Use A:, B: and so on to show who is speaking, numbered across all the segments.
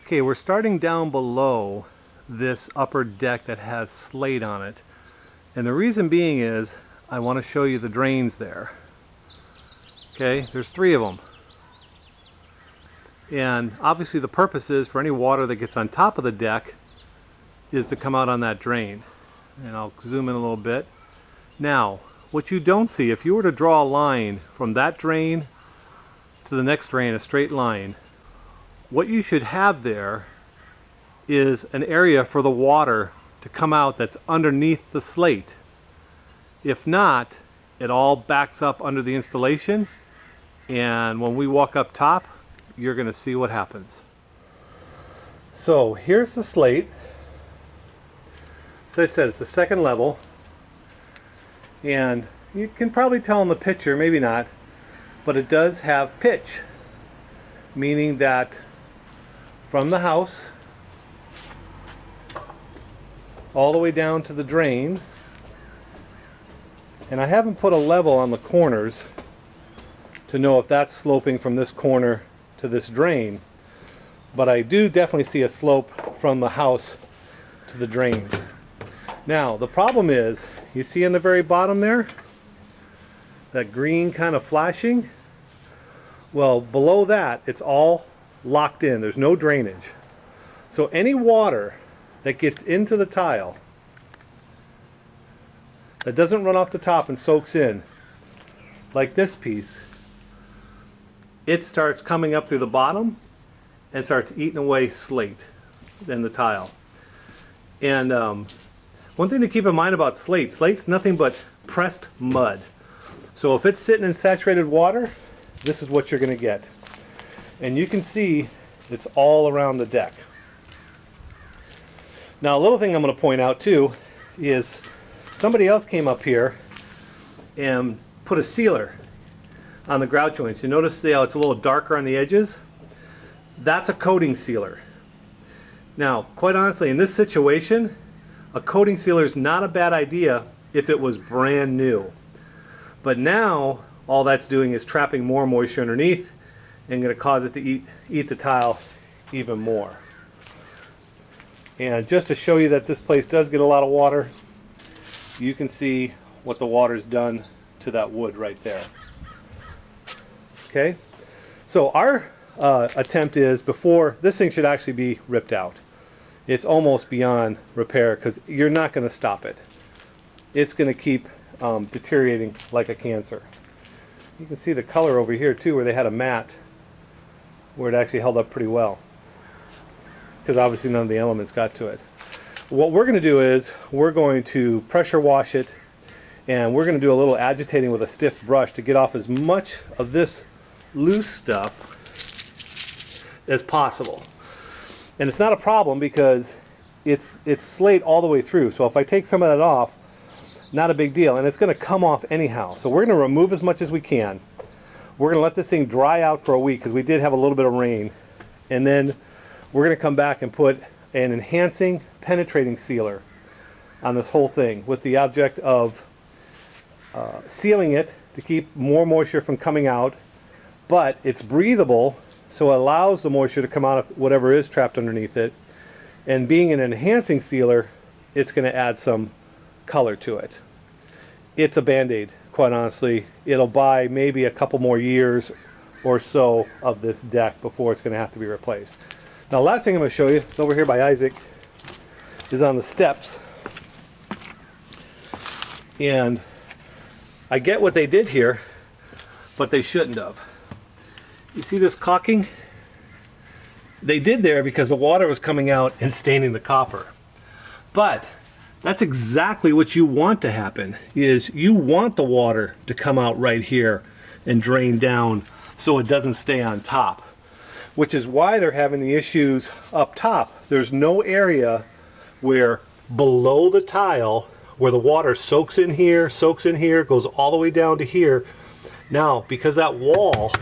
A: Okay, we're starting down below this upper deck that has slate on it. And the reason being is I want to show you the drains there. Okay, there's 3 of them. And obviously the purpose is for any water that gets on top of the deck is to come out on that drain. And I'll zoom in a little bit. Now, what you don't see, if you were to draw a line from that drain to the next drain, a straight line, what you should have there is an area for the water to come out that's underneath the slate. If not, it all backs up under the installation, and when we walk up top, you're going to see what happens. So here's the slate. As I said, it's a second level, and you can probably tell in the picture, maybe not, but it does have pitch, meaning that from the house all the way down to the drain, and I haven't put a level on the corners to know if that's sloping from this corner to this drain, but I do definitely see a slope from the house to the drain. Now the problem is, you see in the very bottom there that green kind of flashing? Well, below that it's all locked in. There's no drainage. So any water that gets into the tile that doesn't run off the top and soaks in, like this piece, it starts coming up through the bottom and starts eating away slate in the tile. And one thing to keep in mind about slate, slate's nothing but pressed mud. So if it's sitting in saturated water, this is what you're going to get. And you can see it's all around the deck. Now a little thing I'm going to point out too is somebody else came up here and put a sealer on the grout joints. You notice how it's a little darker on the edges? That's a coating sealer. Now, quite honestly, in this situation, a coating sealer is not a bad idea if it was brand new. But now all that's doing is trapping more moisture underneath and going to cause it to eat the tile even more. And just to show you that this place does get a lot of water, you can see what the water's done to that wood right there. Okay, so our attempt is, before this thing should actually be ripped out. It's almost beyond repair because you're not going to stop it. It's going to keep deteriorating like a cancer. You can see the color over here too, where they had a mat where it actually held up pretty well, because obviously none of the elements got to it. What we're going to do is we're going to pressure wash it, and we're going to do a little agitating with a stiff brush to get off as much of this loose stuff as possible. And it's not a problem because it's slate all the way through. So if I take some of that off, not a big deal, and it's going to come off anyhow. So we're going to remove as much as we can. We're going to let this thing dry out for a week because we did have a little bit of rain, and then we're going to come back and put an enhancing penetrating sealer on this whole thing with the object of sealing it to keep more moisture from coming out, but it's breathable, so it allows the moisture to come out of whatever is trapped underneath it. And being an enhancing sealer, it's going to add some color to it. It's a band-aid, quite honestly. It'll buy maybe a couple more years or so of this deck before it's going to have to be replaced. Now, last thing I'm going to show you is over here by Isaac, is on the steps. And I get what they did here, but they shouldn't have. You see this caulking? They did there because the water was coming out and staining the copper. But that's exactly what you want to happen, is you want the water to come out right here and drain down so it doesn't stay on top. Which is why they're having the issues up top. There's no area where below the tile where the water soaks in here, goes all the way down to here. Now, because that wall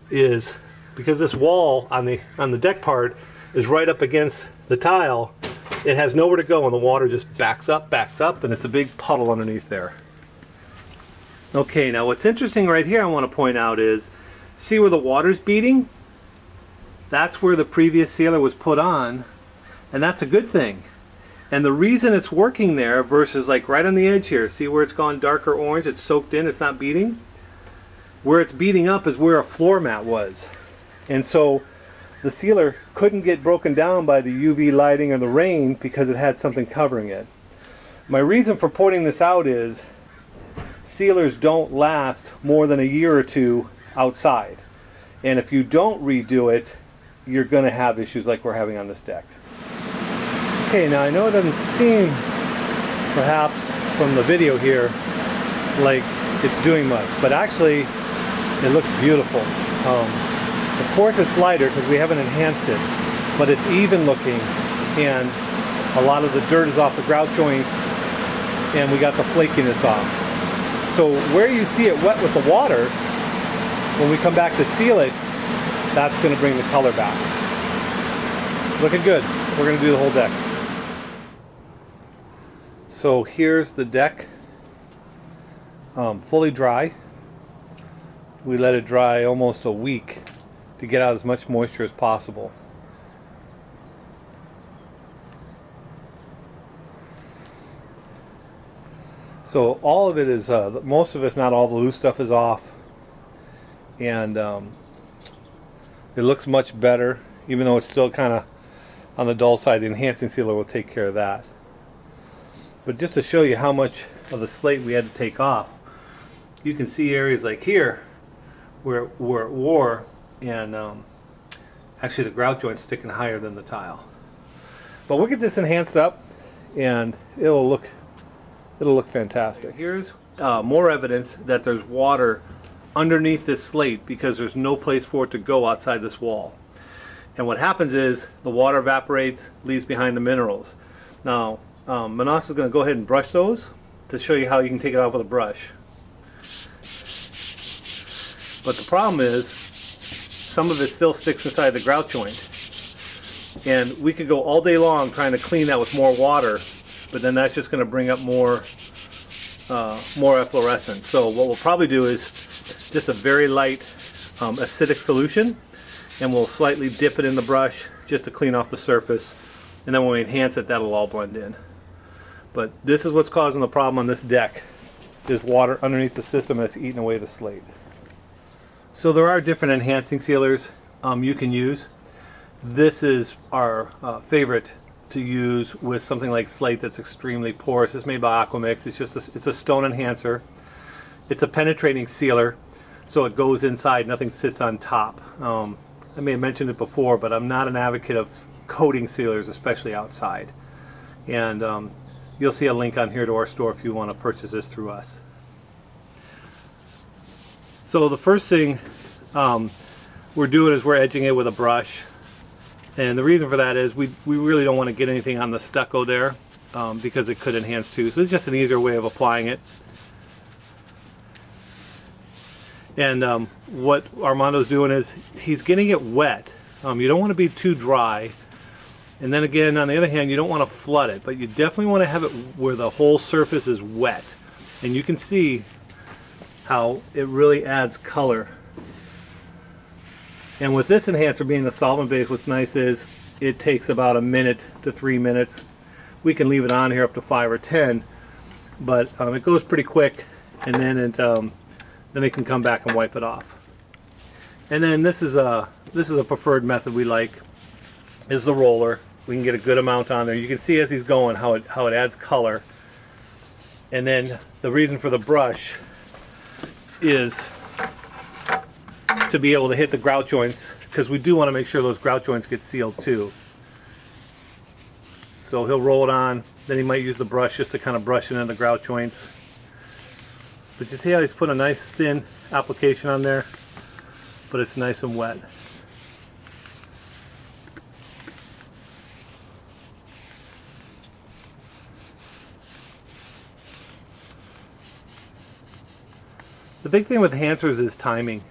A: is, because this wall on the deck part is right up against the tile, it has nowhere to go, and the water just backs up, and it's a big puddle underneath there. Okay, now what's interesting right here I want to point out is, see where the water's beating? That's where the previous sealer was put on, and that's a good thing. And the reason it's working there versus like right on the edge here, see where it's gone darker orange, it's soaked in, it's not beading? Where it's beading up is where a floor mat was. And so the sealer couldn't get broken down by the UV lighting or the rain because it had something covering it. My reason for pointing this out is sealers don't last more than a year or two outside. And if you don't redo it, you're going to have issues like we're having on this deck. Okay, now I know it doesn't seem, perhaps from the video here, like it's doing much, but actually it looks beautiful. Of course it's lighter because we haven't enhanced it, but it's even looking, and a lot of the dirt is off the grout joints, and we got the flakiness off. So where you see it wet with the water, when we come back to seal it, that's going to bring the color back. Looking good. We're going to do the whole deck. So here's the deck, fully dry. We let it dry almost a week to get out as much moisture as possible. So all of it is, most of it, if not all the loose stuff, is off, and it looks much better, even though it's still kind of on the dull side. The enhancing sealer will take care of that. But just to show you how much of the slate we had to take off, you can see areas like here where it wore, and actually the grout joint's sticking higher than the tile. But we'll get this enhanced up, and it'll look fantastic. Here's more evidence that there's water underneath this slate because there's no place for it to go outside this wall. And what happens is the water evaporates, leaves behind the minerals. Now, Manas is going to go ahead and brush those to show you how you can take it off with a brush. But the problem is, some of it still sticks inside the grout joint. And we could go all day long trying to clean that with more water, but then that's just going to bring up more efflorescence. So what we'll probably do is just a very light acidic solution, and we'll slightly dip it in the brush just to clean off the surface. And then when we enhance it, that'll all blend in. But this is what's causing the problem on this deck, is water underneath the system that's eating away the slate. So there are different enhancing sealers you can use. This is our favorite to use with something like slate that's extremely porous. It's made by Aquamix. It's just it's a stone enhancer. It's a penetrating sealer, so it goes inside, nothing sits on top. I may have mentioned it before, but I'm not an advocate of coating sealers, especially outside. And you'll see a link on here to our store if you want to purchase this through us. So the first thing we're doing is we're edging it with a brush. And the reason for that is we really don't want to get anything on the stucco there because it could enhance too. So it's just an easier way of applying it. And what Armando's doing is he's getting it wet. You don't want to be too dry. And then again, on the other hand, you don't want to flood it, but you definitely want to have it where the whole surface is wet. And you can see how it really adds color. And with this enhancer being a solvent base, what's nice is it takes about 1 minute to 3 minutes. We can leave it on here up to 5 or 10, but it goes pretty quick, and then it can come back and wipe it off. And then this is a preferred method we like, is the roller. We can get a good amount on there. You can see as he's going how it adds color. And then the reason for the brush is to be able to hit the grout joints, because we do want to make sure those grout joints get sealed too. So he'll roll it on, then he might use the brush just to kind of brush it into the grout joints. But you see how he's put a nice thin application on there, but it's nice and wet. The big thing with enhancers is timing.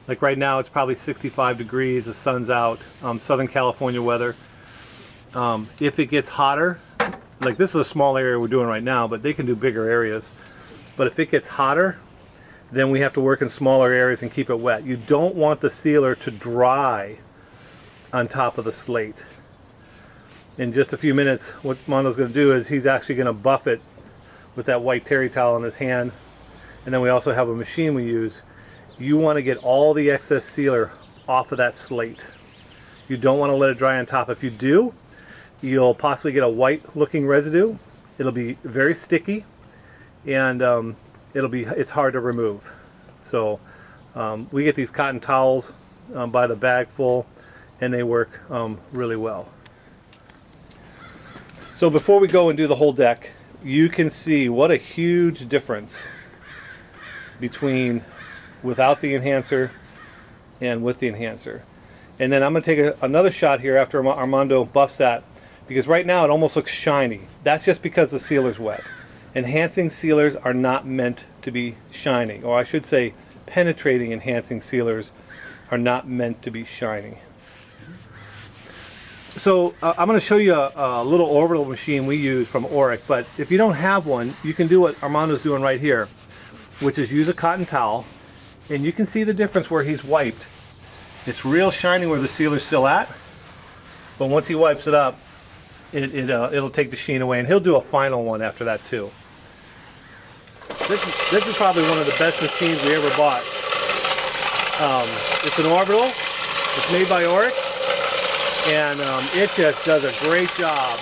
A: Like right now it's probably 65 degrees, the sun's out, Southern California weather. If it gets hotter, like this is a small area we're doing right now, but they can do bigger areas. But if it gets hotter, then we have to work in smaller areas and keep it wet. You don't want the sealer to dry on top of the slate. In just a few minutes, what Mondo's going to do is he's actually going to buff it with that white terry towel in his hand. And then we also have a machine we use. You want to get all the excess sealer off of that slate. You don't want to let it dry on top. If you do, you'll possibly get a white looking residue. It'll be very sticky, and it's hard to remove. So we get these cotton towels by the bag full, and they work really well. So before we go and do the whole deck, you can see what a huge difference between without the enhancer and with the enhancer. And then I'm going to take another shot here after Armando buffs that, because right now it almost looks shiny. That's just because the sealer's wet. Enhancing sealers are not meant to be shiny, or I should say penetrating enhancing sealers are not meant to be shiny. So I'm going to show you a little orbital machine we use from Auric, but if you don't have one, you can do what Armando's doing right here, which is use a cotton towel, and you can see the difference where he's wiped. It's real shiny where the sealer's still at, but once he wipes it up, it'll take the sheen away, and he'll do a final one after that too. This is probably one of the best machines we ever bought. It's an orbital. It's made by Auric. And it just does a great job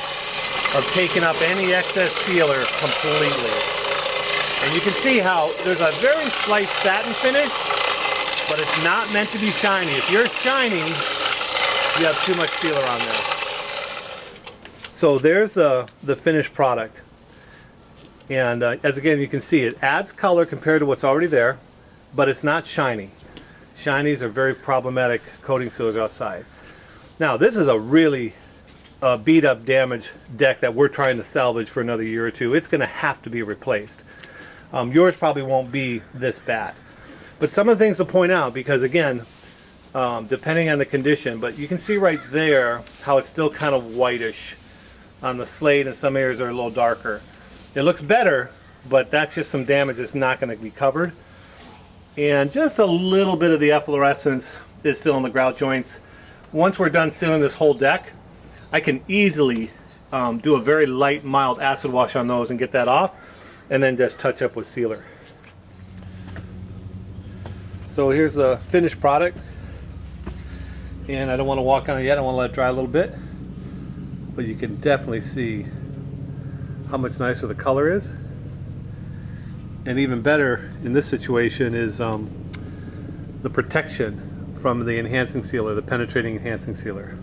A: of taking up any excess sealer completely. And you can see how there's a very slight satin finish, but it's not meant to be shiny. If you're shiny, you have too much sealer on there. So there's the finished product. And as again, you can see it adds color compared to what's already there, but it's not shiny. Shinies are very problematic coating sealers outside. Now this is a really beat up, damaged deck that we're trying to salvage for another year or two. It's going to have to be replaced. Yours probably won't be this bad. But some of the things to point out, because again, depending on the condition, but you can see right there how it's still kind of whitish on the slate, and some areas are a little darker. It looks better, but that's just some damage that's not going to be covered. And just a little bit of the efflorescence is still in the grout joints. Once we're done sealing this whole deck, I can easily do a very light, mild acid wash on those and get that off, and then just touch up with sealer. So here's the finished product, and I don't want to walk on it yet. I want to let it dry a little bit, but you can definitely see how much nicer the color is. And even better in this situation is the protection from the enhancing sealer, the penetrating enhancing sealer.